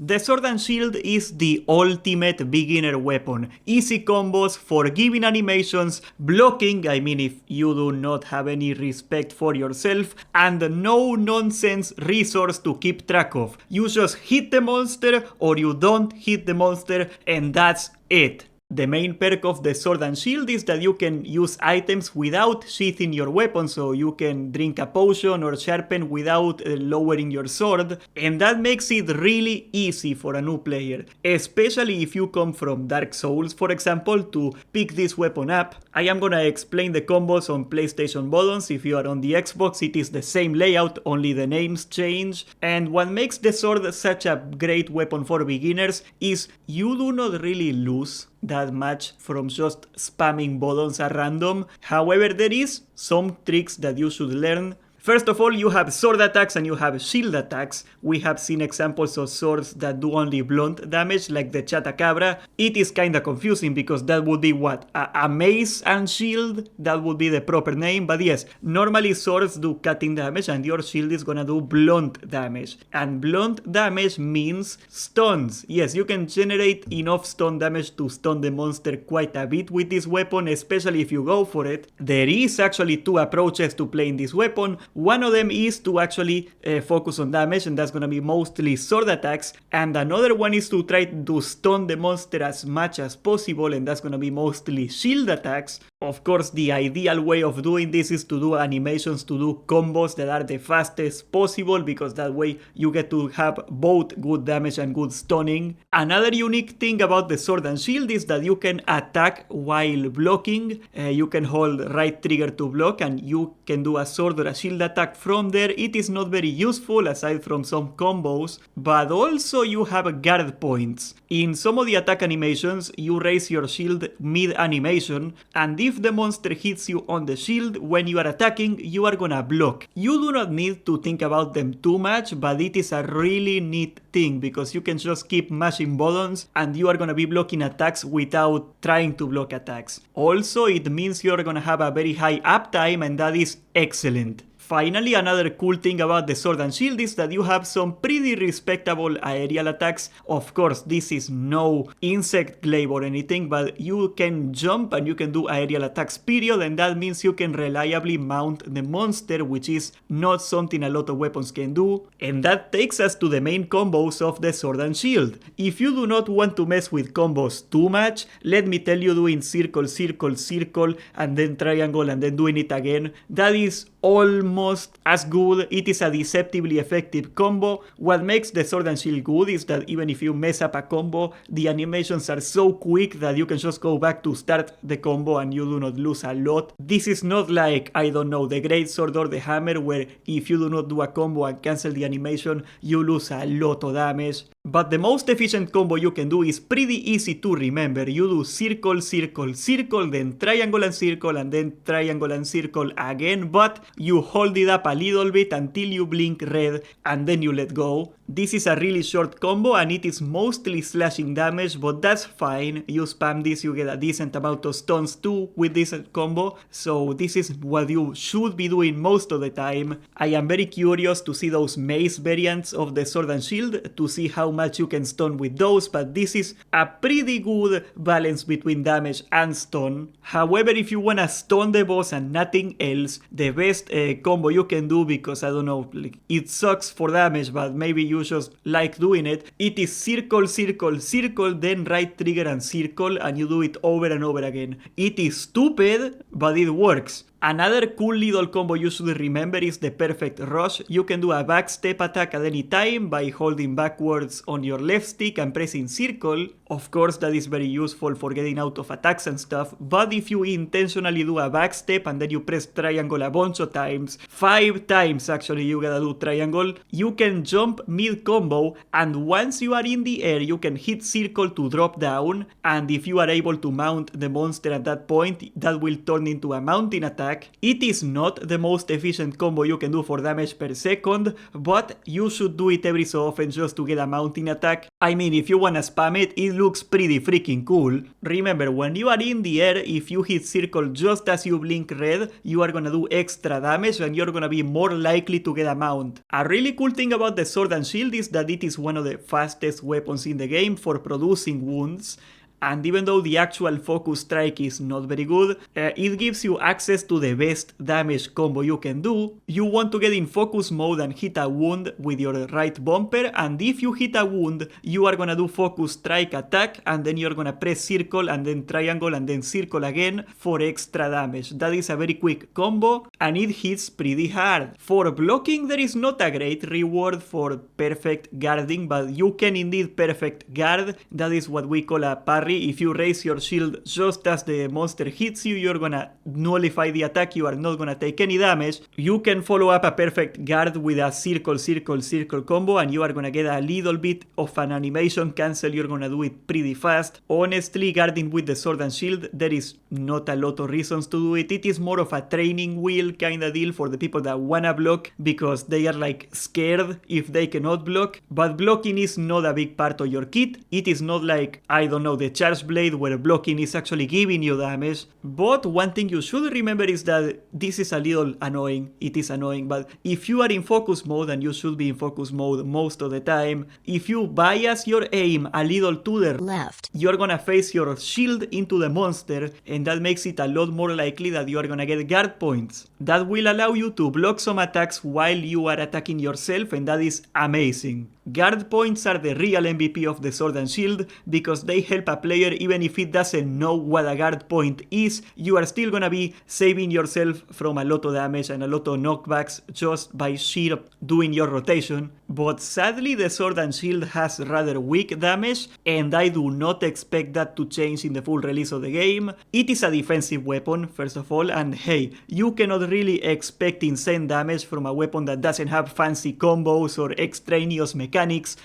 The Sword and Shield is the ultimate beginner weapon. Easy combos, forgiving animations, blocking, I mean if you do not have any respect for yourself, and no nonsense resource to keep track of. You just hit the monster or you don't hit the monster and that's it. The main perk of the Sword and Shield is that you can use items without sheathing your weapon, so you can drink a potion or sharpen without lowering your sword, and that makes it really easy for a new player, especially if you come from Dark Souls, for example, to pick this weapon up. I am gonna explain the combos on PlayStation buttons. If you are on the Xbox, it is the same layout, only the names change, and what makes the sword such a great weapon for beginners is you do not really lose that much from just spamming buttons at random. However, there is some tricks that you should learn. First of all, you have sword attacks and you have shield attacks. We have seen examples of swords that do only blunt damage, like the Chatacabra. It is kinda confusing because that would be what? A mace and shield? That would be the proper name, but yes, normally swords do cutting damage and your shield is gonna do blunt damage. And blunt damage means stuns. Yes, you can generate enough stun damage to stun the monster quite a bit with this weapon, especially if you go for it. There is actually two approaches to playing this weapon. One of them is to actually focus on damage, and that's gonna be mostly sword attacks, and another one is to try to stun the monster as much as possible, and that's gonna be mostly shield attacks. Of course, the ideal way of doing this is to do animations, to do combos that are the fastest possible, because that way you get to have both good damage and good stunning. Another unique thing about the Sword and Shield is that you can attack while blocking. You can hold right trigger to block and you can do a sword or a shield attack from there. It is not very useful aside from some combos, but also you have guard points. In some of the attack animations, you raise your shield mid-animation, and if the monster hits you on the shield when you are attacking, you are gonna block. You do not need to think about them too much, but it is a really neat thing because you can just keep mashing buttons and you are gonna be blocking attacks without trying to block attacks. Also, it means you are gonna have a very high uptime, and that is excellent. Finally, another cool thing about the Sword and Shield is that you have some pretty respectable aerial attacks. Of course, this is no insect glaive or anything, but you can jump and you can do aerial attacks period, and that means you can reliably mount the monster, which is not something a lot of weapons can do. And that takes us to the main combos of the Sword and Shield. If you do not want to mess with combos too much, let me tell you, doing circle, circle, circle, and then triangle, and then doing it again, that is almost as good. It is a deceptively effective combo. What makes the Sword and Shield good is that even if you mess up a combo, the animations are so quick that you can just go back to start the combo and you do not lose a lot. This is not like, I don't know, the Great Sword or the Hammer, where if you do not do a combo and cancel the animation, you lose a lot of damage. But the most efficient combo you can do is pretty easy to remember. You do circle, circle, circle, then triangle and circle, and then triangle and circle again, but you hold it up a little bit until you blink red, and then you let go. This is a really short combo and it is mostly slashing damage, but that's fine. You spam this, you get a decent amount of stuns too with this combo, so this is what you should be doing most of the time. I am very curious to see those mace variants of the Sword and Shield, to see how much you can stun with those, but this is a pretty good balance between damage and stun. However, if you wanna stun the boss and nothing else, the best combo you can do, because I don't know, like, it sucks for damage, but maybe you just like doing it, it is circle, circle, circle, then right trigger and circle, and you do it over and over again. It is stupid, but it works. Another cool little combo you should remember is the perfect rush. You can do a backstep attack at any time by holding backwards on your left stick and pressing circle. Of course, that is very useful for getting out of attacks and stuff, but if you intentionally do a backstep and then you press triangle a bunch of times, 5 times actually you gotta do triangle, you can jump mid-combo, and once you are in the air you can hit circle to drop down, and if you are able to mount the monster at that point, that will turn into a mounting attack, attack. It is not the most efficient combo you can do for damage per second, but you should do it every so often just to get a mounting attack. I mean, if you wanna spam it, it looks pretty freaking cool. Remember, when you are in the air, if you hit circle just as you blink red, you are gonna do extra damage and you're gonna be more likely to get a mount. A really cool thing about the sword and shield is that it is one of the fastest weapons in the game for producing wounds. And even though the actual focus strike is not very good, it gives you access to the best damage combo you can do. You want to get in focus mode and hit a wound with your right bumper, and if you hit a wound, you are gonna do focus strike attack, and then you're gonna press circle and then triangle and then circle again for extra damage. That is a very quick combo, and it hits pretty hard. For blocking, there is not a great reward for perfect guarding, but you can indeed perfect guard. That is what we call a parry. If you raise your shield just as the monster hits you, you're gonna nullify the attack, you are not gonna take any damage. You can follow up a perfect guard with a circle, circle, circle combo, and you are gonna get a little bit of an animation cancel. You're gonna do it pretty fast. Honestly, guarding with the sword and shield, there is not a lot of reasons to do it. It is more of a training wheel kind of deal for the people that wanna block because they are like scared if they cannot block. But blocking is not a big part of your kit. It is not like, I don't know, the charge blade where blocking is actually giving you damage. But one thing you should remember is that this is a little annoying. It is annoying, but if you are in focus mode, and you should be in focus mode most of the time, if you bias your aim a little to the left, you're gonna face your shield into the monster, and that makes it a lot more likely that you are gonna get guard points. That will allow you to block some attacks while you are attacking yourself, and that is amazing. Guard points are the real MVP of the sword and shield because they help a player even if it doesn't know what a guard point is. You are still gonna be saving yourself from a lot of damage and a lot of knockbacks just by sheer doing your rotation. But sadly, the sword and shield has rather weak damage, and I do not expect that to change in the full release of the game. It is a defensive weapon, first of all, and hey, you cannot really expect insane damage from a weapon that doesn't have fancy combos or extraneous mechanics.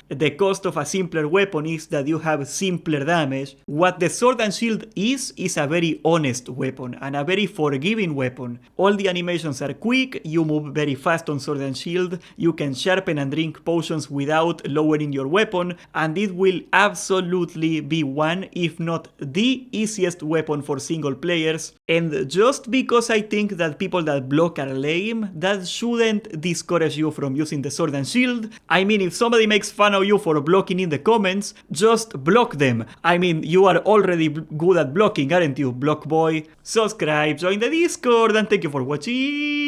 The cost of a simpler weapon is that you have simpler damage. What the sword and shield is a very honest weapon and a very forgiving weapon. All the animations are quick, you move very fast on sword and shield, you can sharpen and drink potions without lowering your weapon, and it will absolutely be one, if not the easiest weapon for single players. And just because I think that people that block are lame, that shouldn't discourage you from using the sword and shield. I mean, if somebody makes fun of you for blocking in the comments, just block them. I mean, you are already good at blocking, aren't you, block boy? Subscribe, join the Discord, and thank you for watching.